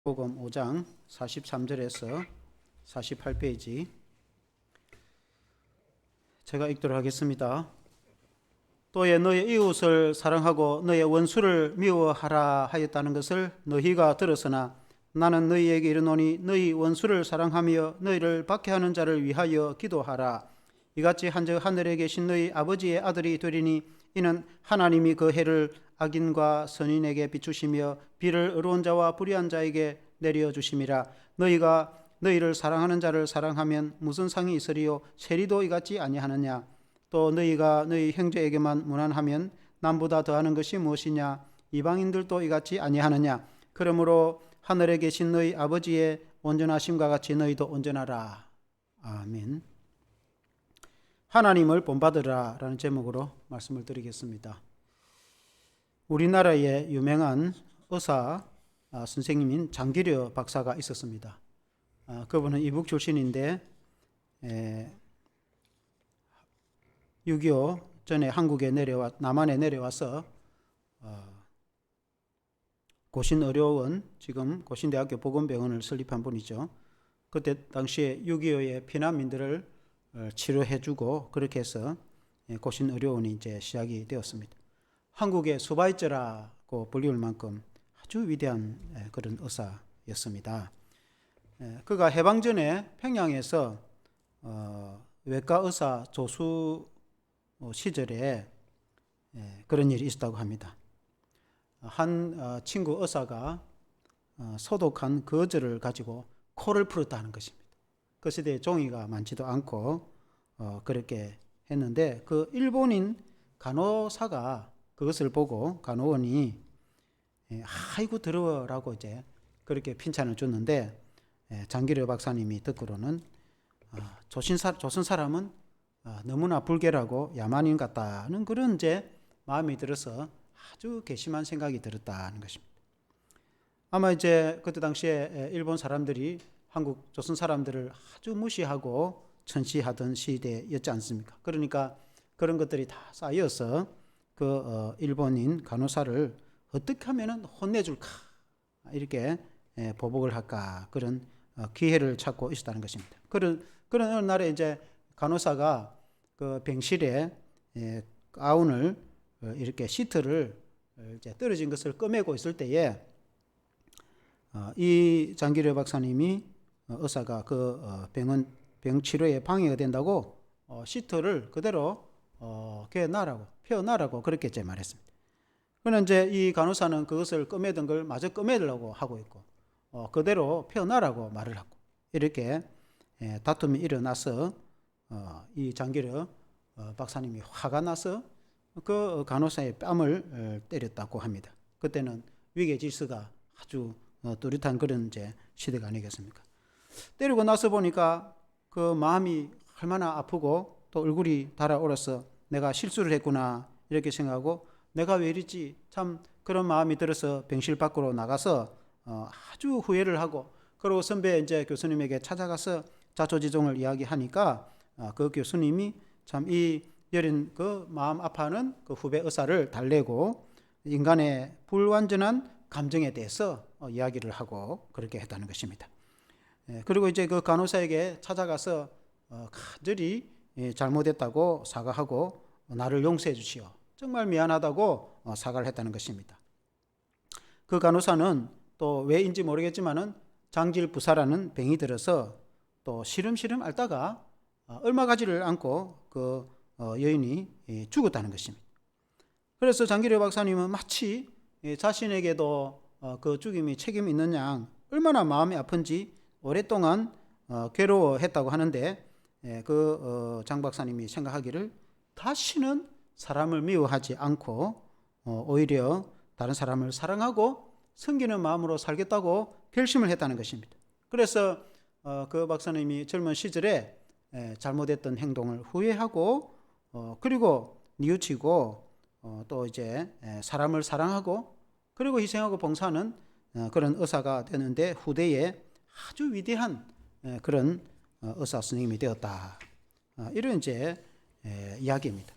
복음 5장 43절에서 48페이지 제가 읽도록 하겠습니다. 또에 너의 이웃을 사랑하고 너의 원수를 미워하라 하였다는 것을 너희가 들었으나 나는 너희에게 이르노니 너희 원수를 사랑하며 너희를 박해하는 자를 위하여 기도하라. 이같이 한즉 하늘에 계신 너희 아버지의 아들이 되리니 이는 하나님이 그 해를 악인과 선인에게 비추시며 비를 의로운 자와 불의한 자에게 내려주심이라. 너희가 너희를 사랑하는 자를 사랑하면 무슨 상이 있으리요? 세리도 이같이 아니하느냐? 또 너희가 너희 형제에게만 무난하면 남보다 더하는 것이 무엇이냐? 이방인들도 이같이 아니하느냐? 그러므로 하늘에 계신 너희 아버지의 온전하심과 같이 너희도 온전하라. 아멘. 하나님을 본받으라 라는 제목으로 말씀을 드리겠습니다. 우리나라에 유명한 의사 선생님인 장기려 박사가 있었습니다. 그분은 이북 출신인데 6.25 전에 한국에 남한에 내려와서 고신의료원, 지금 고신대학교 보건병원을 설립한 분이죠. 그때 당시에 6.25의 피난민들을 치료해주고 그렇게 해서 고신의료원이 이제 시작이 되었습니다. 한국의 수바이처라고 불리울 만큼 아주 위대한 그런 의사였습니다. 그가 해방 전에 평양에서 외과 의사 조수 시절에 그런 일이 있었다고 합니다. 한 친구 의사가 소독한 거즈를 가지고 코를 풀었다는 것입니다. 그 시대에 종이가 많지도 않고 그렇게 했는데 그 일본인 간호사가 그것을 보고 간호원이 아이고 더러워라고 이제 그렇게 핀찬을 줬는데 장기려 박사님이 듣기로는 조선 사람은 너무나 불결하고 야만인 같다는 그런 이제 마음이 들어서 아주 괘씸한 생각이 들었다는 것입니다. 아마 이제 그때 당시에 일본 사람들이 한국 조선 사람들을 아주 무시하고 천시하던 시대였지 않습니까? 그러니까 그런 것들이 다 쌓여서 그 일본인 간호사를 어떻게 하면 혼내줄까 이렇게 보복을 할까 그런 기회를 찾고 있었다는 것입니다. 그런 어느 날에 이제 간호사가 그 병실에 가운을 이렇게 시트를 이제 떨어진 것을 꺼매고 있을 때에 이 장기려 박사님이 의사가 그 병 치료에 방해가 된다고 시트를 그대로 펴놔라고 그렇게 이제 말했습니다. 그러나 이제 이 간호사는 그것을 꺼매던 걸 마저 꺼매려고 하고 있고 그대로 펴놔라고 말을 하고 이렇게 다툼이 일어나서 이 장기려 박사님이 화가 나서 그 간호사의 뺨을 때렸다고 합니다. 그때는 위계 질서가 아주 뚜렷한 그런 이제 시대가 아니겠습니까? 때리고 나서 보니까 그 마음이 얼마나 아프고 또 얼굴이 달아올라서 내가 실수를 했구나 이렇게 생각하고 내가 왜 이랬지 참 그런 마음이 들어서 병실 밖으로 나가서 아주 후회를 하고 그리고 선배 이제 교수님에게 찾아가서 자초지종을 이야기하니까 그 교수님이 참 이 여린 그 마음 아파하는 그 후배 의사를 달래고 인간의 불완전한 감정에 대해서 이야기를 하고 그렇게 했다는 것입니다. 그리고 이제 그 간호사에게 찾아가서 간절히 잘못했다고 사과하고 나를 용서해 주시오. 정말 미안하다고 사과를 했다는 것입니다. 그 간호사는 또 왜인지 모르겠지만은 장질부사라는 병이 들어서 또 시름시름 앓다가 얼마 가지를 않고 그 여인이 죽었다는 것입니다. 그래서 장기려 박사님은 마치 자신에게도 그 죽임이 책임이 있는 양 얼마나 마음이 아픈지 오랫동안 괴로워했다고 하는데 그 장 박사님이 생각하기를 다시는 사람을 미워하지 않고 오히려 다른 사람을 사랑하고 섬기는 마음으로 살겠다고 결심을 했다는 것입니다. 그래서 그 박사님이 젊은 시절에 잘못했던 행동을 후회하고 그리고 뉘우치고 또 이제 사람을 사랑하고 그리고 희생하고 봉사하는 그런 의사가 되는데 후대에 아주 위대한 그런 의사 선생님이 되었다. 이런 이제 이야기입니다.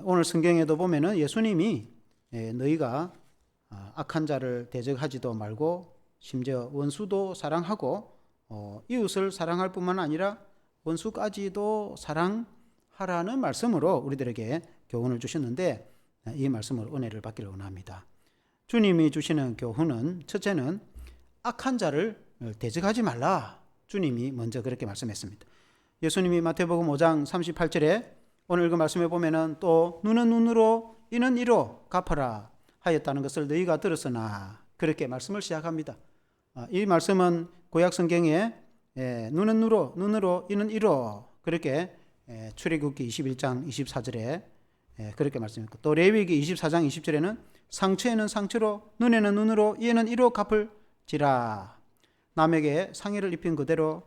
오늘 성경에도 보면은 예수님이 너희가 악한 자를 대적하지도 말고 심지어 원수도 사랑하고 이웃을 사랑할 뿐만 아니라 원수까지도 사랑하라는 말씀으로 우리들에게 교훈을 주셨는데, 이 말씀으로 은혜를 받기를 원합니다. 주님이 주시는 교훈은, 첫째는 악한 자를 대적하지 말라. 주님이 먼저 그렇게 말씀했습니다. 예수님이 마태복음 5장 38절에 오늘 그 말씀에 보면은 또 눈은 눈으로 이는 이로 갚아라 하였다는 것을 너희가 들었으나, 그렇게 말씀을 시작합니다. 이 말씀은 구약 성경에 눈은 눈으로 이는 이로, 그렇게 출애굽기 21장 24절에 그렇게 말씀했고, 또 레위기 24장 20절에는 상처에는 상처로 눈에는 눈으로 이에는 이로 갚을지라. 남에게 상해를 입힌 그대로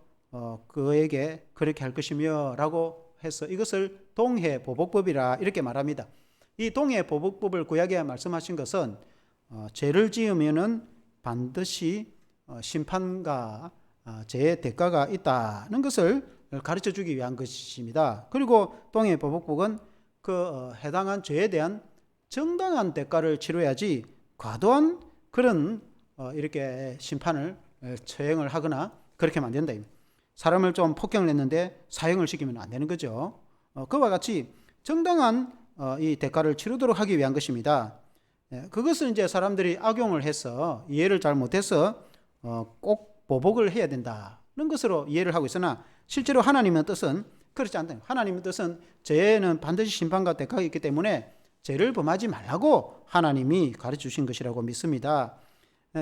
그에게 그렇게 할 것이며 라고 해서 이것을 동해보복법이라 이렇게 말합니다. 이 동해보복법을 구약에 말씀하신 것은 죄를 지으면은 반드시 심판과 죄의 대가가 있다는 것을 가르쳐 주기 위한 것입니다. 그리고 동해보복법은 해당한 죄에 대한 정당한 대가를 치러야지 과도한 그런 이렇게 심판을 처형을 하거나 그렇게 하면 안 된다. 사람을 좀 폭행을 했는데 사형을 시키면 안 되는 거죠. 그와 같이 정당한 이 대가를 치르도록 하기 위한 것입니다. 그것을 이제 사람들이 악용을 해서 이해를 잘 못해서 꼭 보복을 해야 된다는 것으로 이해를 하고 있으나, 실제로 하나님의 뜻은 그렇지 않다. 하나님의 뜻은 죄는 반드시 심판과 대가가 있기 때문에 죄를 범하지 말라고 하나님이 가르쳐 주신 것이라고 믿습니다.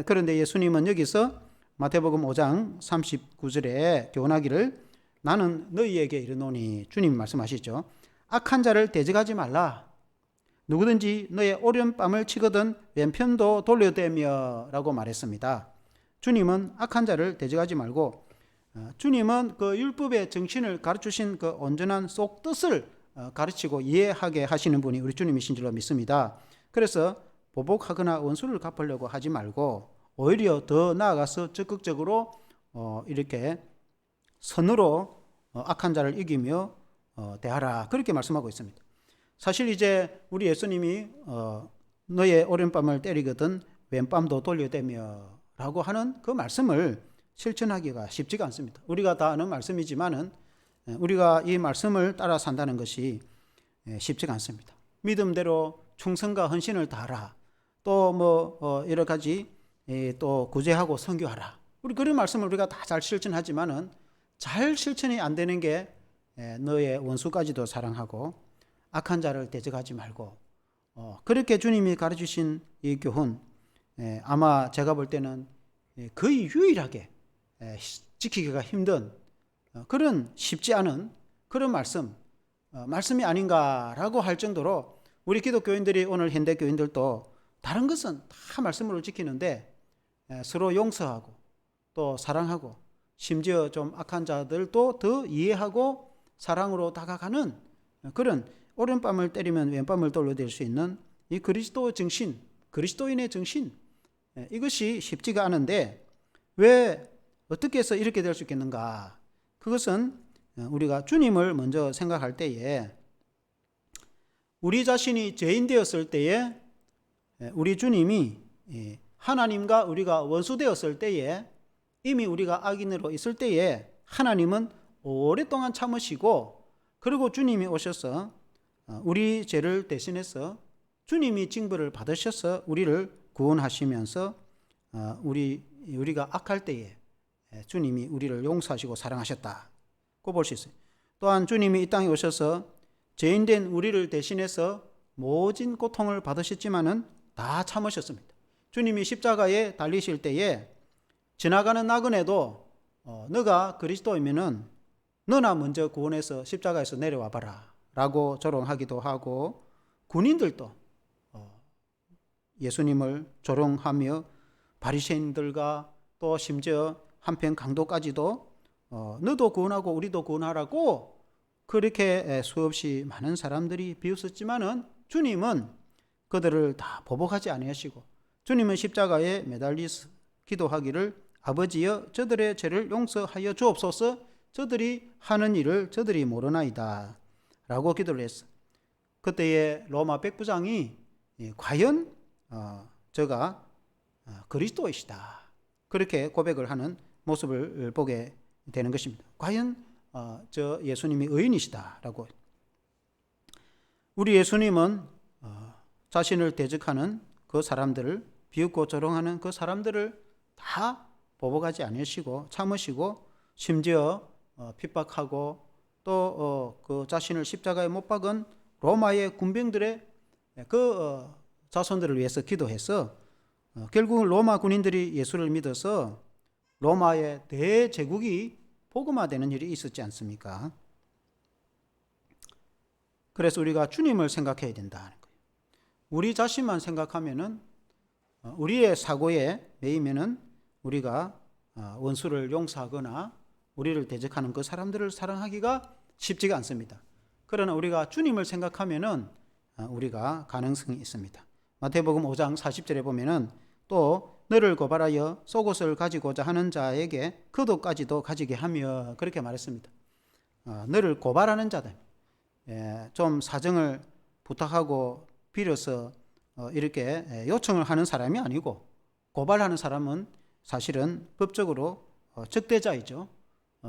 그런데 예수님은 여기서 마태복음 5장 39절에 교훈하기를 나는 너희에게 이르노니, 주님 말씀하시죠. 악한 자를 대적하지 말라. 누구든지 너의 오른뺨을 치거든 왼편도 돌려대며 라고 말했습니다. 주님은 악한 자를 대적하지 말고, 주님은 그 율법의 정신을 가르치신 그 온전한 속 뜻을 가르치고 이해하게 하시는 분이 우리 주님이신 줄로 믿습니다. 그래서 보복하거나 원수를 갚으려고 하지 말고 오히려 더 나아가서 적극적으로 이렇게 선으로 악한 자를 이기며 대하라, 그렇게 말씀하고 있습니다. 사실 이제 우리 예수님이 너의 오른뺨을 때리거든 왼뺨도 돌려대며 라고 하는 그 말씀을 실천하기가 쉽지가 않습니다. 우리가 다 아는 말씀이지만은 우리가 이 말씀을 따라 산다는 것이 쉽지가 않습니다. 믿음대로 충성과 헌신을 다하라, 또 여러 가지 또 구제하고 선교하라, 우리 그런 말씀을 우리가 다 잘 실천하지만은 잘 실천이 안 되는 게 너의 원수까지도 사랑하고 악한 자를 대적하지 말고, 그렇게 주님이 가르치신 이 교훈, 아마 제가 볼 때는 거의 유일하게 지키기가 힘든 그런 쉽지 않은 그런 말씀이 아닌가라고 할 정도로, 우리 기독교인들이 오늘 현대 교인들도 다른 것은 다 말씀으로 지키는데 서로 용서하고 또 사랑하고 심지어 좀 악한 자들도 더 이해하고 사랑으로 다가가는 그런 오른뺨을 때리면 왼뺨을 돌려댈 수 있는 이 그리스도 정신, 그리스도인의 정신, 이것이 쉽지가 않은데 왜 어떻게 해서 이렇게 될 수 있겠는가? 그것은 우리가 주님을 먼저 생각할 때에, 우리 자신이 죄인 되었을 때에 우리 주님이 하나님과 우리가 원수 되었을 때에, 이미 우리가 악인으로 있을 때에 하나님은 오랫동안 참으시고, 그리고 주님이 오셔서 우리 죄를 대신해서 주님이 징벌을 받으셔서 우리를 구원하시면서 우리가 악할 때에 주님이 우리를 용서하시고 사랑하셨다고 볼 수 있어요. 또한 주님이 이 땅에 오셔서 죄인된 우리를 대신해서 모진 고통을 받으셨지만은 다 참으셨습니다. 주님이 십자가에 달리실 때에 지나가는 나그네도 너가 그리스도이면은 너나 먼저 구원해서 십자가에서 내려와 봐라 라고 조롱하기도 하고, 군인들도 예수님을 조롱하며 바리새인들과 또 심지어 한편 강도까지도 너도 구원하고 우리도 구원하라고 그렇게 수없이 많은 사람들이 비웃었지만은 주님은 그들을 다 보복하지 아니하시고, 주님은 십자가에 매달리 기도하기를 아버지여 저들의 죄를 용서하여 주옵소서, 저들이 하는 일을 저들이 모르나이다 라고 기도를 했어. 그때에 로마 백부장이 과연 저가 그리스도이시다, 그렇게 고백을 하는 모습을 보게 되는 것입니다. 과연 저 예수님이 의인이시다라고. 우리 예수님은 자신을 대적하는 그 사람들을, 비웃고 조롱하는 그 사람들을 다 보복하지 않으시고 참으시고, 심지어 핍박하고 또 그 자신을 십자가에 못 박은 로마의 군병들의 그 자손들을 위해서 기도해서 결국은 로마 군인들이 예수를 믿어서 로마의 대제국이 복음화되는 일이 있었지 않습니까? 그래서 우리가 주님을 생각해야 된다는 거예요. 우리 자신만 생각하면은, 우리의 사고에 매이면은 우리가 원수를 용서하거나 우리를 대적하는 그 사람들을 사랑하기가 쉽지가 않습니다. 그러나 우리가 주님을 생각하면은 우리가 가능성이 있습니다. 마태복음 5장 40절에 보면은 또 너를 고발하여 속옷을 가지고자 하는 자에게 그도까지도 가지게 하며, 그렇게 말했습니다. 너를 고발하는 자들, 좀 사정을 부탁하고 빌어서 이렇게 요청을 하는 사람이 아니고, 고발하는 사람은 사실은 법적으로 적대자이죠.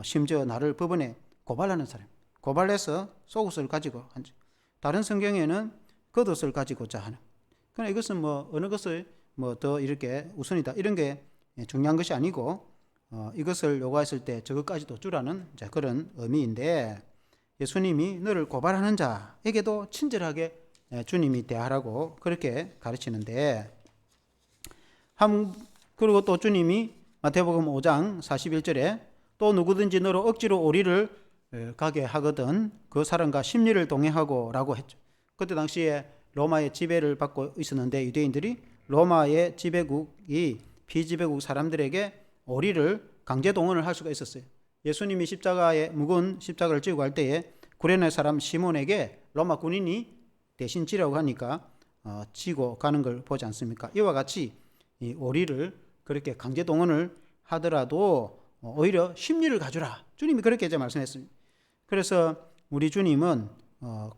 심지어 나를 법원에 고발하는 사람, 고발해서 속옷을 가지고 한지, 다른 성경에는 겉옷을 가지고자 하는. 그러나 이것은 어느 것을 더 이렇게 우선이다, 이런 게 중요한 것이 아니고, 이것을 요구했을 때 저것까지도 주라는 그런 의미인데, 예수님이 너를 고발하는 자에게도 친절하게 주님이 대하라고 그렇게 가르치는데, 그리고 또 주님이 마태복음 5장 41절에 또 누구든지 너로 억지로 오리를 가게 하거든 그 사람과 심리를 동행하고 라고 했죠. 그때 당시에 로마의 지배를 받고 있었는데, 유대인들이 로마의 지배국이 피지배국 사람들에게 오리를 강제 동원을 할 수가 있었어요. 예수님이 십자가에 무거운 십자가를 지고 갈 때에 구레네 사람 시몬에게 로마 군인이 대신 지라고 하니까 지고 가는 걸 보지 않습니까? 이와 같이 이 오리를 그렇게 강제 동원을 하더라도 오히려 심리를 가져라, 주님이 그렇게 이제 말씀했습니다. 그래서 우리 주님은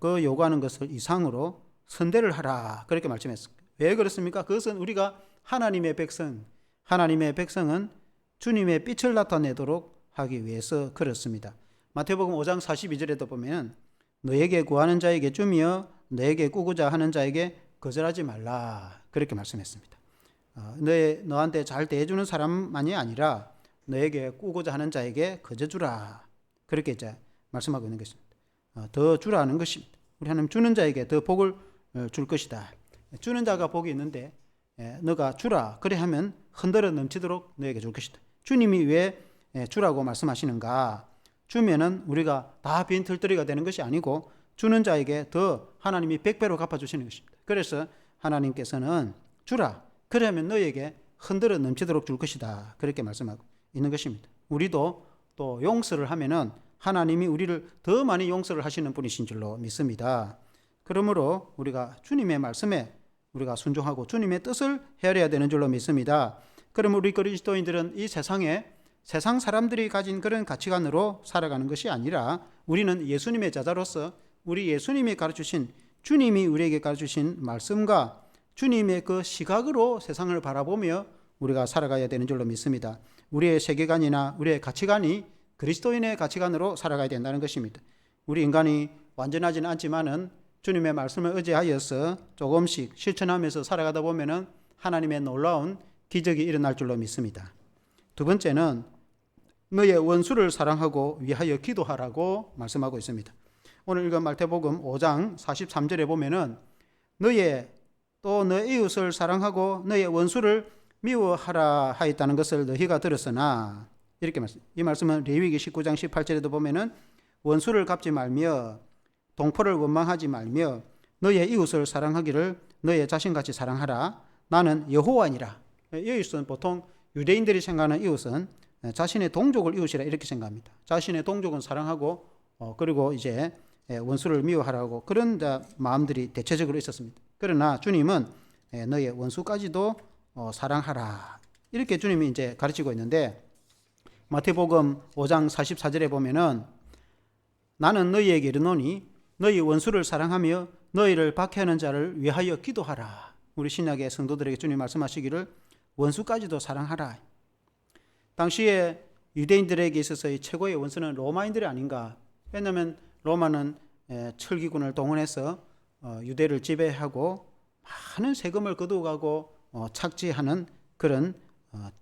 그 요구하는 것을 이상으로 선대를 하라, 그렇게 말씀했습니다. 왜 그렇습니까? 그것은 우리가 하나님의 백성, 하나님의 백성은 주님의 빛을 나타내도록 하기 위해서 그렇습니다. 마태복음 5장 42절에도 보면 너에게 구하는 자에게 주며 너에게 꾸고자 하는 자에게 거절하지 말라, 그렇게 말씀했습니다. 너한테 잘 대해주는 사람만이 아니라 너에게 꾸고자 하는 자에게 거저 주라, 그렇게 이제 말씀하고 있는 것입니다. 더 주라는 것입니다. 우리 하나님 주는 자에게 더 복을 줄 것이다. 주는 자가 복이 있는데 너가 주라, 그래 하면 흔들어 넘치도록 너에게 줄 것이다. 주님이 왜 주라고 말씀하시는가? 주면은 우리가 다 빈털터리가 되는 것이 아니고 주는 자에게 더 하나님이 100배로 갚아주시는 것입니다. 그래서 하나님께서는 주라, 그러면 너에게 흔들어 넘치도록 줄 것이다, 그렇게 말씀하고 있는 것입니다. 우리도 또 용서를 하면은 하나님이 우리를 더 많이 용서를 하시는 분이신 줄로 믿습니다. 그러므로 우리가 주님의 말씀에 우리가 순종하고 주님의 뜻을 헤아려야 되는 줄로 믿습니다. 그러면 우리 그리스도인들은 이 세상에 세상 사람들이 가진 그런 가치관으로 살아가는 것이 아니라 우리는 예수님의 자자로서 우리 예수님이 가르치신, 주님이 우리에게 가르치신 말씀과 주님의 그 시각으로 세상을 바라보며 우리가 살아가야 되는 줄로 믿습니다. 우리의 세계관이나 우리의 가치관이 그리스도인의 가치관으로 살아가야 된다는 것입니다. 우리 인간이 완전하지는 않지만은 주님의 말씀을 의지하여서 조금씩 실천하면서 살아가다 보면은 하나님의 놀라운 기적이 일어날 줄로 믿습니다. 두 번째는 너의 원수를 사랑하고 위하여 기도하라고 말씀하고 있습니다. 오늘 읽은 마태복음 5장 43절에 보면은 너의 이웃을 사랑하고 너의 원수를 미워하라 하였다는 것을 너희가 들었으나, 이렇게 이 말씀은 레위기 19장 18절에도 보면은 원수를 갚지 말며 동포를 원망하지 말며 너의 이웃을 사랑하기를 너의 자신같이 사랑하라. 나는 여호와니라. 이웃은 보통 유대인들이 생각하는 이웃은 자신의 동족을 이웃이라 이렇게 생각합니다. 자신의 동족은 사랑하고 그리고 이제 원수를 미워하라고 그런 마음들이 대체적으로 있었습니다. 그러나 주님은 너의 원수까지도 사랑하라, 이렇게 주님이 이제 가르치고 있는데, 마태복음 5장 44절에 보면은 나는 너희에게 이르노니 너희 원수를 사랑하며 너희를 박해하는 자를 위하여 기도하라. 우리 신약의 성도들에게 주님 말씀하시기를 원수까지도 사랑하라. 당시에 유대인들에게 있어서의 최고의 원수는 로마인들이 아닌가. 왜냐하면 로마는 철기군을 동원해서 유대를 지배하고 많은 세금을 거두어가고 착취하는 그런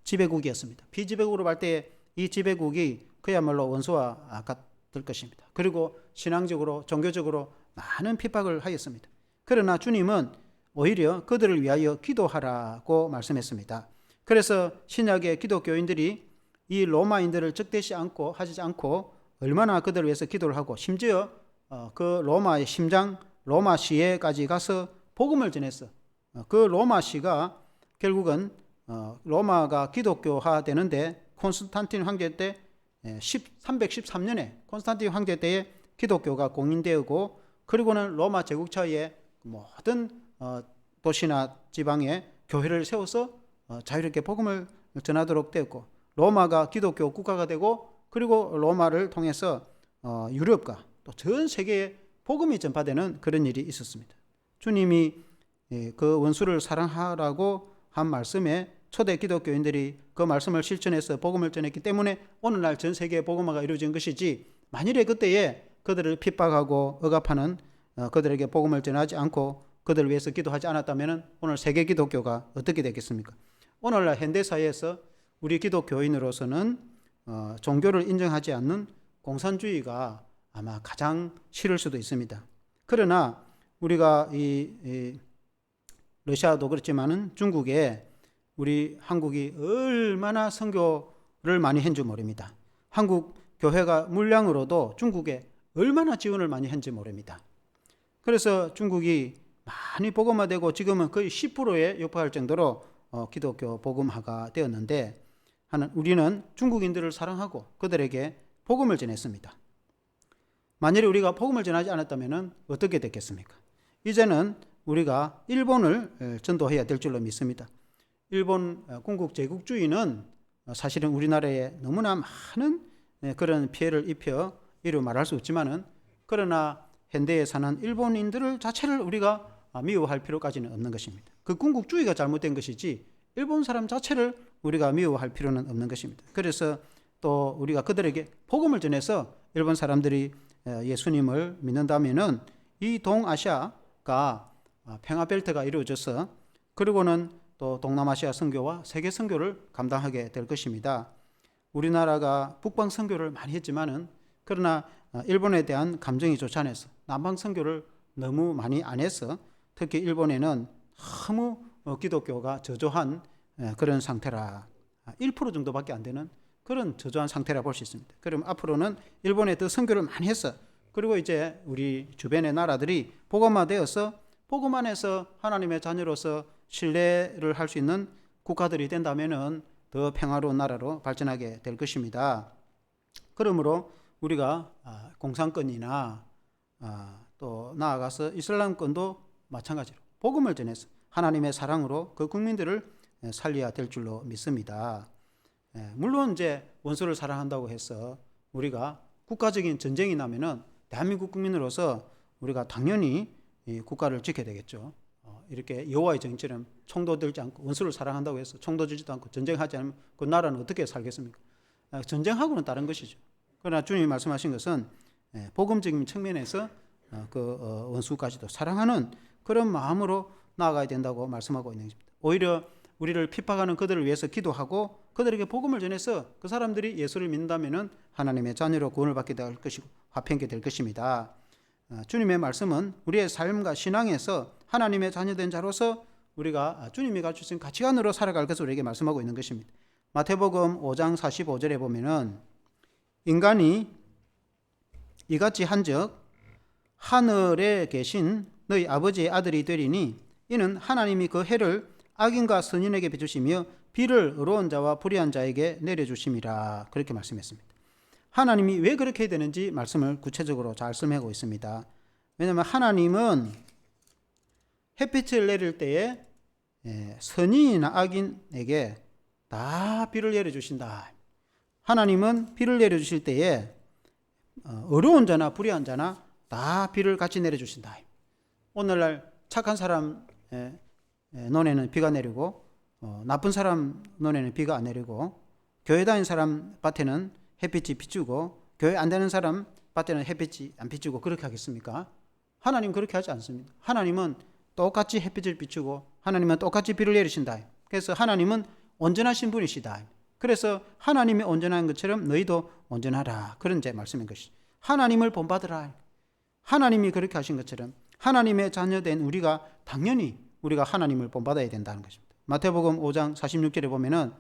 지배국이었습니다. 비지배국으로 볼 때 이 지배국이 그야말로 원수와 같을 것입니다. 그리고 신앙적으로 종교적으로 많은 핍박을 하였습니다. 그러나 주님은 오히려 그들을 위하여 기도하라고 말씀했습니다. 그래서 신약의 기독교인들이 이 로마인들을 적대시 하지 않고 얼마나 그들을 위해서 기도를 하고 심지어 그 로마의 심장 로마시에까지 가서 복음을 전했어. 그 로마시가 결국은 로마가 기독교화 되는데 콘스탄틴 황제 때 313년에 콘스탄틴 황제 때에 기독교가 공인되고 그리고는 로마 제국차에 모든 도시나 지방에 교회를 세워서 자유롭게 복음을 전하도록 되었고 로마가 기독교 국가가 되고 그리고 로마를 통해서 유럽과 또 전 세계에 복음이 전파되는 그런 일이 있었습니다. 주님이 그 원수를 사랑하라고 한 말씀에 초대 기독교인들이 그 말씀을 실천해서 복음을 전했기 때문에 오늘날 전 세계에 복음화가 이루어진 것이지 만일에 그때에 그들을 핍박하고 억압하는 그들에게 복음을 전하지 않고 그들을 위해서 기도하지 않았다면 오늘 세계 기독교가 어떻게 되겠습니까? 오늘날 현대사회에서 우리 기독교인으로서는 종교를 인정하지 않는 공산주의가 아마 가장 싫을 수도 있습니다. 그러나 우리가 이 러시아도 그렇지만은 중국에 우리 한국이 얼마나 선교를 많이 한 줄 모릅니다. 한국 교회가 물량으로도 중국에 얼마나 지원을 많이 한지 모릅니다. 그래서 중국이 많이 복음화되고 지금은 거의 10%에 육박할 정도로 기독교 복음화가 되었는데 우리는 중국인들을 사랑하고 그들에게 복음을 전했습니다. 만일에 우리가 복음을 전하지 않았다면 어떻게 됐겠습니까? 이제는 우리가 일본을 전도해야 될 줄로 믿습니다. 일본 군국 제국주의는 사실은 우리나라에 너무나 많은 그런 피해를 입혀 이루 말할 수 없지만은 그러나 현대에 사는 일본인들을 자체를 우리가 미워할 필요까지는 없는 것입니다. 그 군국주의가 잘못된 것이지 일본 사람 자체를 우리가 미워할 필요는 없는 것입니다. 그래서 또 우리가 그들에게 복음을 전해서 일본 사람들이 예수님을 믿는다면은 이 동아시아가 평화벨트가 이루어져서 그리고는 또 동남아시아 선교와 세계 선교를 감당하게 될 것입니다. 우리나라가 북방 선교를 많이 했지만은 그러나 일본에 대한 감정이 좋지 않아서 남방 선교를 너무 많이 안 해서 특히 일본에는 너무 기독교가 저조한 그런 상태라 1% 정도밖에 안 되는 그런 저조한 상태라 볼 수 있습니다. 그럼 앞으로는 일본에 더 선교를 많이 해서 그리고 이제 우리 주변의 나라들이 복음화되어서 복음 안에서 하나님의 자녀로서 신뢰를 할 수 있는 국가들이 된다면은 더 평화로운 나라로 발전하게 될 것입니다. 그러므로 우리가 공산권이나 또 나아가서 이슬람권도 마찬가지로 복음을 전해서 하나님의 사랑으로 그 국민들을 살려야 될 줄로 믿습니다. 물론 이제 원수를 사랑한다고 해서 우리가 국가적인 전쟁이 나면은 대한민국 국민으로서 우리가 당연히 이 국가를 지켜야 되겠죠. 이렇게 여호와의 정처럼 총도 들지 않고 원수를 사랑한다고 해서 총도 들지도 않고 전쟁하지 않으면 그 나라는 어떻게 살겠습니까? 전쟁하고는 다른 것이죠. 그러나 주님이 말씀하신 것은 복음적인 측면에서 그 원수까지도 사랑하는 그런 마음으로 나아가야 된다고 말씀하고 있는 것입니다. 오히려 우리를 핍박하는 그들을 위해서 기도하고 그들에게 복음을 전해서 그 사람들이 예수를 믿는다면 하나님의 자녀로 구원을 받게 될 것이고 화평케 될 것입니다. 주님의 말씀은 우리의 삶과 신앙에서 하나님의 자녀된 자로서 우리가 주님이 갖추신 가치관으로 살아갈 것을 우리에게 말씀하고 있는 것입니다. 마태복음 5장 45절에 보면은 인간이 이같이 한즉 하늘에 계신 너희 아버지의 아들이 되리니 이는 하나님이 그 해를 악인과 선인에게 비추시며 비를 의로운 자와 불의한 자에게 내려주심이라 그렇게 말씀했습니다. 하나님이 왜 그렇게 되는지 말씀을 구체적으로 잘 설명하고 있습니다. 왜냐하면 하나님은 햇빛을 내릴 때에 선인이나 악인에게 다 비를 내려주신다. 하나님은 비를 내려주실 때에 어려운 자나 불의한 자나 다 비를 같이 내려주신다. 오늘날 착한 사람 눈에는 비가 내리고 나쁜 사람 눈에는 비가 안 내리고 교회 다니는 사람 밭에는 햇빛이 비추고 교회 안 다니는 사람 밭에는 햇빛이 안 비추고 그렇게 하겠습니까? 하나님 그렇게 하지 않습니다. 하나님은 똑같이 햇빛을 비추고 하나님은 똑같이 비를 내리신다. 그래서 하나님은 온전하신 분이시다. 그래서 하나님이 온전한 것처럼 너희도 온전하라. 그런 제 말씀인 것이죠. 하나님을 본받으라. 하나님이 그렇게 하신 것처럼 하나님의 자녀된 우리가 당연히 우리가 하나님을 본받아야 된다는 것입니다. 마태복음 5장 46절에 보면은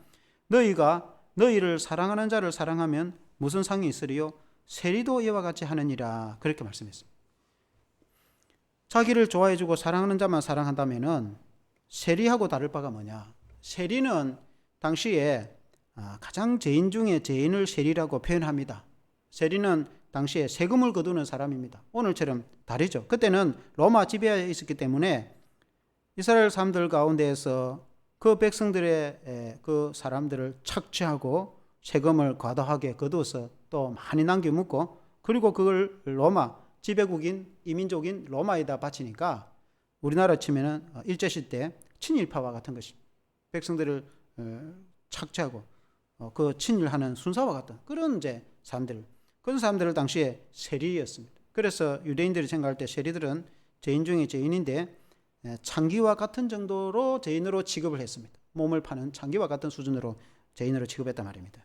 너희가 너희를 사랑하는 자를 사랑하면 무슨 상이 있으리요? 세리도 이와 같이 하느니라. 그렇게 말씀했습니다. 자기를 좋아해주고 사랑하는 자만 사랑한다면은 세리하고 다를 바가 뭐냐? 세리는 당시에 가장 죄인 중에 죄인을 세리라고 표현합니다. 세리는 당시에 세금을 거두는 사람입니다. 오늘처럼 다르죠. 그때는 로마 지배하에 있었기 때문에 이스라엘 사람들 가운데에서 그 백성들의 그 사람들을 착취하고 세금을 과다하게 거두어서 또 많이 남겨 묻고 그리고 그걸 로마 지배국인 이민족인 로마에다 바치니까 우리나라 치면은 일제시대 친일파와 같은 것이 백성들을 착취하고 그 친일하는 순사와 같은 그런 이제 그런 사람들을 당시에 세리였습니다. 그래서 유대인들이 생각할 때 세리들은 죄인 중에 죄인인데 창기와 같은 정도로 죄인으로 취급을 했습니다. 몸을 파는 창기와 같은 수준으로 죄인으로 취급했단 말입니다.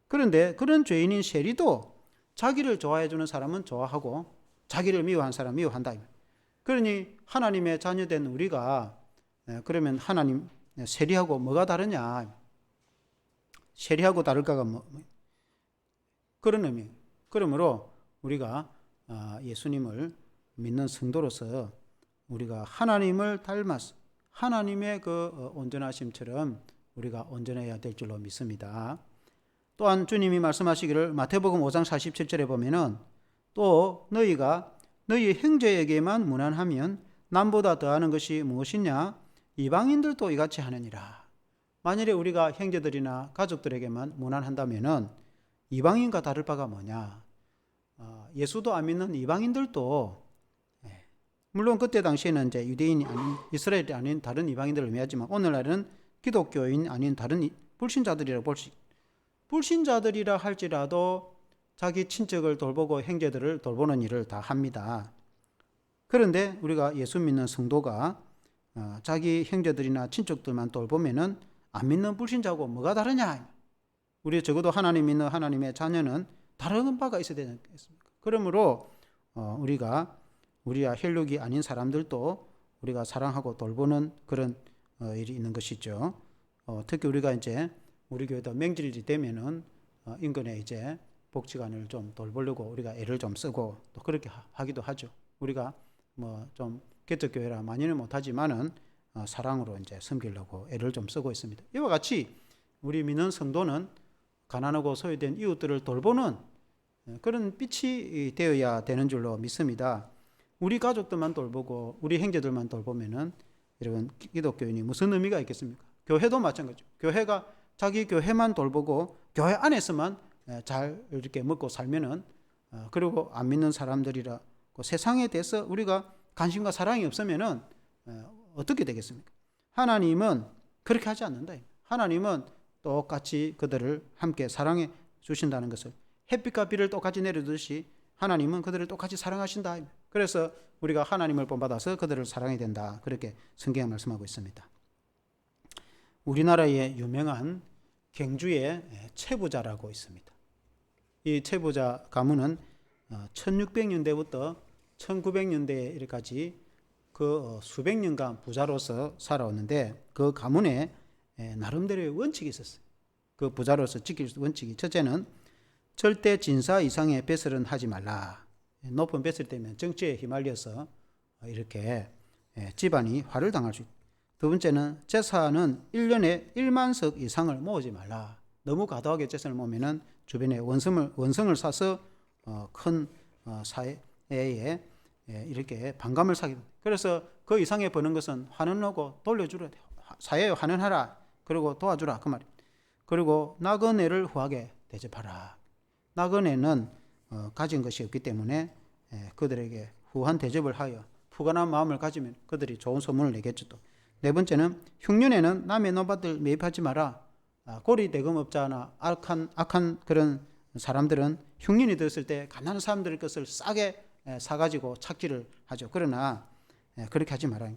그런데 그런 죄인인 세리도 자기를 좋아해주는 사람은 좋아하고 자기를 미워한 사람은 미워한다. 그러니 하나님의 자녀된 우리가 그러면 하나님 세리하고 뭐가 다르냐? 세리하고 다를까가 그런 의미. 그러므로 우리가 예수님을 믿는 성도로서 우리가 하나님을 닮아서 하나님의 그 온전하심처럼 우리가 온전해야 될 줄로 믿습니다. 또한 주님이 말씀하시기를 마태복음 5장 47절에 보면은 또 너희가 너희 형제에게만 무난하면 남보다 더하는 것이 무엇이냐? 이방인들도 이같이 하느니라. 만일에 우리가 형제들이나 가족들에게만 무난한다면은 이방인과 다를 바가 뭐냐? 예수도 안 믿는 이방인들도 물론 그때 당시에는 이제 유대인이 아닌 이스라엘이 아닌 다른 이방인들을 의미하지만 오늘날은 기독교인 아닌 다른 불신자들이라고 볼 수 있습니다. 불신자들이라 할지라도 자기 친척을 돌보고 형제들을 돌보는 일을 다 합니다. 그런데 우리가 예수 믿는 성도가 자기 형제들이나 친척들만 돌보면은 안 믿는 불신자하고 뭐가 다르냐? 우리 적어도 하나님 믿는 하나님의 자녀는 다른 바가 있어야 되지 않겠습니까? 그러므로 우리와 혈육이 아닌 사람들도 우리가 사랑하고 돌보는 그런 일이 있는 것이죠. 특히 우리가 이제 우리 교회도 명절이 되면은 인근에 이제 복지관을 좀 돌보려고 우리가 애를 좀 쓰고 또 그렇게 하기도 하죠. 우리가 뭐 좀 개척교회라 많이는 못하지만은 사랑으로 이제 섬기려고 애를 좀 쓰고 있습니다. 이와 같이 우리 믿는 성도는 가난하고 소외된 이웃들을 돌보는 그런 빛이 되어야 되는 줄로 믿습니다. 우리 가족들만 돌보고 우리 형제들만 돌보면은 여러분 기독교인이 무슨 의미가 있겠습니까? 교회도 마찬가지죠. 교회가 자기 교회만 돌보고 교회 안에서만 잘 이렇게 먹고 살면은 그리고 안 믿는 사람들이라 세상에 대해서 우리가 관심과 사랑이 없으면은 어떻게 되겠습니까? 하나님은 그렇게 하지 않는다. 하나님은 똑같이 그들을 함께 사랑해 주신다는 것을 햇빛과 비를 똑같이 내려주듯이 하나님은 그들을 똑같이 사랑하신다. 그래서 우리가 하나님을 본받아서 그들을 사랑해야 된다. 그렇게 성경에 말씀하고 있습니다. 우리나라에 유명한 경주의 최부자라고 있습니다. 이 최부자 가문은 1600년대부터 1900년대까지 그 수백 년간 부자로서 살아왔는데 그 가문에 나름대로의 원칙이 있었어요. 그 부자로서 지킬 원칙이 첫째는 절대 진사 이상의 뱃설은 하지 말라. 높은 뱃을 때면 정치에 휘말려서 이렇게 집안이 화를 당할 수 있다. 두 번째는 제사는 1년에 1만석 이상을 모으지 말라. 너무 과도하게 제사를 모으면 주변에 원성을 사서 큰 사회에 이렇게 반감을 사게 됩니다. 그래서 그 이상에 버는 것은 환원하고 돌려주라. 사회에 환원하라. 그리고 도와주라. 그 말입니다. 그리고 나그네를 후하게 대접하라. 나그네는 가진 것이 없기 때문에 그들에게 후한 대접을 하여 푸근한 마음을 가지면 그들이 좋은 소문을 내겠죠. 또 네 번째는 흉년에는 남의 노밭을 매입하지 마라. 고리대금업자나 악한 그런 사람들은 흉년이 들었을 때 가난한 사람들의 것을 싸게 사가지고 착취를 하죠. 그러나 그렇게 하지 말아요.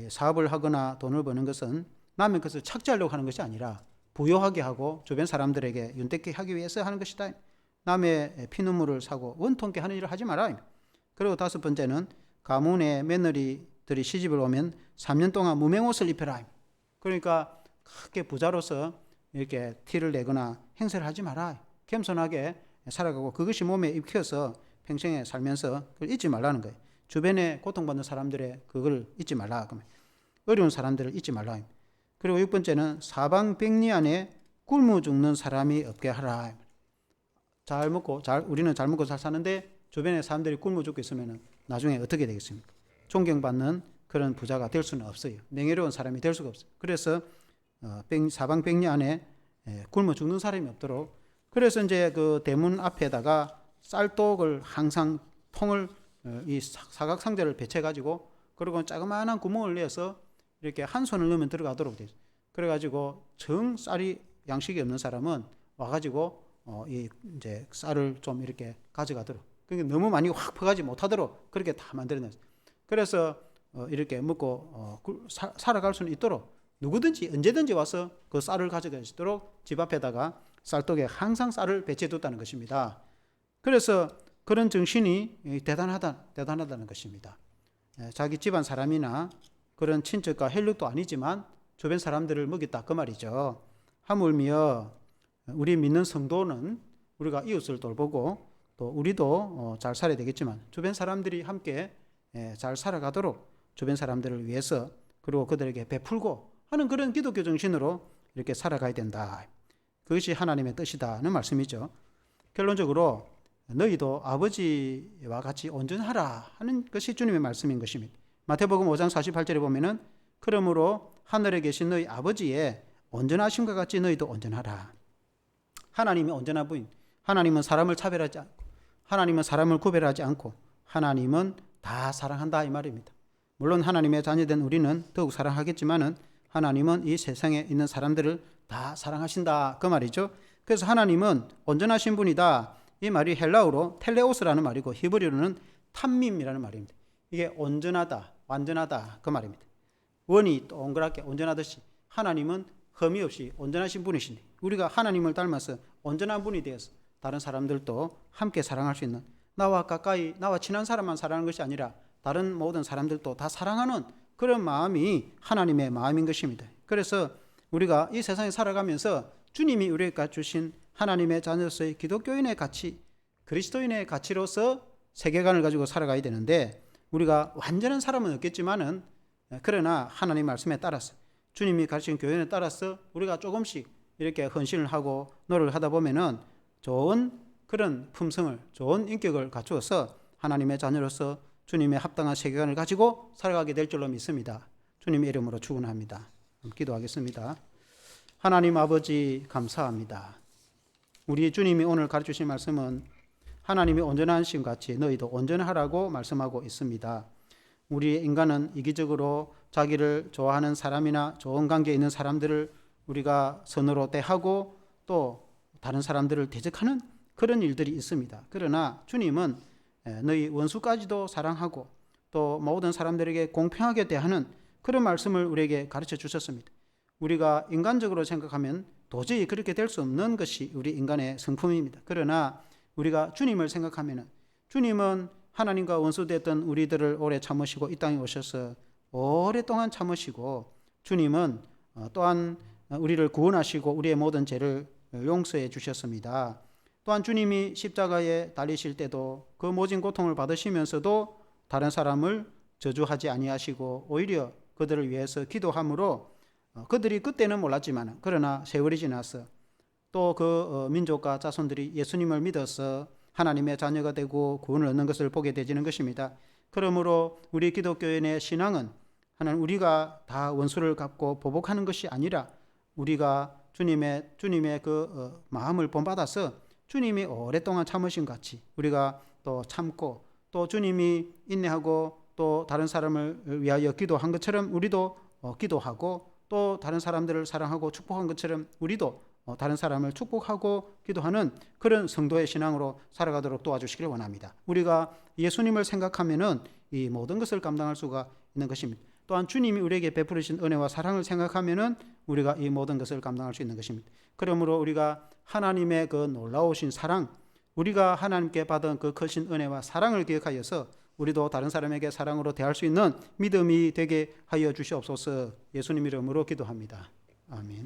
사업을 하거나 돈을 버는 것은 남의 것을 착취하려고 하는 것이 아니라 부유하게 하고 주변 사람들에게 윤택하게 하기 위해서 하는 것이다. 남의 피눈물을 사고 원통케 하는 일을 하지 마라. 그리고 5번째는 가문의 며느리들이 시집을 오면 3년 동안 무명옷을 입혀라. 그러니까 크게 부자로서 이렇게 티를 내거나 행세를 하지 마라. 겸손하게 살아가고 그것이 몸에 입혀서 평생에 살면서 그걸 잊지 말라는 거예요. 주변에 고통받는 사람들의 그걸 잊지 말라. 어려운 사람들을 잊지 말라. 그리고 6번째는 사방백리 안에 굶어 죽는 사람이 없게 하라. 우리는 잘 먹고 잘 사는데 주변에 사람들이 굶어 죽고 있으면 나중에 어떻게 되겠습니까? 존경받는 그런 부자가 될 수는 없어요. 명예로운 사람이 될 수가 없어요. 그래서 사방백리 안에 굶어 죽는 사람이 없도록, 그래서 이제 그 대문 앞에다가 쌀독을 항상 통을 이 사각상자를 배치해 가지고, 그리고 자그마한 구멍을 내서 이렇게 한 손을 넣으면 들어가도록 돼 있어요. 그래 가지고 정 쌀이 양식이 없는 사람은 와 가지고 이제 쌀을 좀 이렇게 가져가도록, 그러니까 너무 많이 확 퍼가지 못하도록 그렇게 다 만들어냈어요. 그래서 이렇게 먹고 살아갈 수는 있도록 누구든지 언제든지 와서 그 쌀을 가져갈 수 있도록 집 앞에다가 쌀독에 항상 쌀을 배치해 뒀다는 것입니다. 그래서 그런 정신이 대단하다는 것입니다. 자기 집안 사람이나 그런 친척과 혈육도 아니지만 주변 사람들을 먹였다 그 말이죠. 하물며 우리 믿는 성도는 우리가 이웃을 돌보고 또 우리도 잘 살아야 되겠지만 주변 사람들이 함께 잘 살아가도록 주변 사람들을 위해서, 그리고 그들에게 베풀고 하는 그런 기독교 정신으로 이렇게 살아가야 된다. 그것이 하나님의 뜻이다는 말씀이죠. 결론적으로 너희도 아버지와 같이 온전하라 하는 것이 주님의 말씀인 것입니다. 마태복음 5장 48절에 보면은 그러므로 하늘에 계신 너희 아버지의 온전하심과 같이 너희도 온전하라. 하나님이 온전한 분입니다. 하나님은 사람을 차별하지 않고, 하나님은 사람을 구별하지 않고, 하나님은 다 사랑한다 이 말입니다. 물론 하나님의 자녀된 우리는 더욱 사랑하겠지만은 하나님은 이 세상에 있는 사람들을 다 사랑하신다 그 말이죠. 그래서 하나님은 온전하신 분이다. 이 말이 헬라어로 텔레오스라는 말이고 히브리어로는 탐밈이라는 말입니다. 이게 온전하다, 완전하다 그 말입니다. 원이 동그랗게 온전하듯이 하나님은 흠이 없이 온전하신 분이신데, 우리가 하나님을 닮아서 온전한 분이 되어서 다른 사람들도 함께 사랑할 수 있는, 나와 가까이 나와 친한 사람만 사랑하는 것이 아니라 다른 모든 사람들도 다 사랑하는 그런 마음이 하나님의 마음인 것입니다. 그래서 우리가 이 세상에 살아가면서 주님이 우리에게 주신 하나님의 자녀로서의 기독교인의 가치, 그리스도인의 가치로서 세계관을 가지고 살아가야 되는데, 우리가 완전한 사람은 없겠지만은 그러나 하나님 말씀에 따라서 주님이 가르친 교훈에 따라서 우리가 조금씩 이렇게 헌신을 하고 노력을 하다 보면은 좋은 그런 품성을, 좋은 인격을 갖추어서 하나님의 자녀로서 주님의 합당한 세계관을 가지고 살아가게 될 줄로 믿습니다. 주님의 이름으로 축원합니다. 기도하겠습니다. 하나님 아버지 감사합니다. 우리 주님이 오늘 가르치신 말씀은 하나님이 온전한 신 같이 너희도 온전하라고 말씀하고 있습니다. 우리 인간은 이기적으로 자기를 좋아하는 사람이나 좋은 관계에 있는 사람들을 우리가 선으로 대하고 또 다른 사람들을 대적하는 그런 일들이 있습니다. 그러나 주님은 너희 원수까지도 사랑하고 또 모든 사람들에게 공평하게 대하는 그런 말씀을 우리에게 가르쳐 주셨습니다. 우리가 인간적으로 생각하면 도저히 그렇게 될 수 없는 것이 우리 인간의 성품입니다. 그러나 우리가 주님을 생각하면 주님은 하나님과 원수됐던 우리들을 오래 참으시고 이 땅에 오셔서 오랫동안 참으시고, 주님은 또한 우리를 구원하시고 우리의 모든 죄를 용서해 주셨습니다. 또한 주님이 십자가에 달리실 때도 그 모진 고통을 받으시면서도 다른 사람을 저주하지 아니하시고 오히려 그들을 위해서 기도함으로 그들이 그때는 몰랐지만 그러나 세월이 지나서 또 그 민족과 자손들이 예수님을 믿어서 하나님의 자녀가 되고 구원을 얻는 것을 보게 되지는 것입니다. 그러므로 우리 기독교인의 신앙은 하나님 우리가 다 원수를 갚고 보복하는 것이 아니라 우리가 주님의 그 마음을 본받아서 주님이 오랫동안 참으신 같이 우리가 또 참고, 또 주님이 인내하고 또 다른 사람을 위하여 기도한 것처럼 우리도 기도하고 또 다른 사람들을 사랑하고 축복한 것처럼 우리도 다른 사람을 축복하고 기도하는 그런 성도의 신앙으로 살아가도록 도와주시길 원합니다. 우리가 예수님을 생각하면은 이 모든 것을 감당할 수가 있는 것입니다. 또한 주님이 우리에게 베푸르신 은혜와 사랑을 생각하면은 우리가 이 모든 것을 감당할 수 있는 것입니다. 그러므로 우리가 하나님의 그 놀라우신 사랑, 우리가 하나님께 받은 그 크신 은혜와 사랑을 기억하여서 우리도 다른 사람에게 사랑으로 대할 수 있는 믿음이 되게 하여 주시옵소서. 예수님 이름으로 기도합니다. 아멘.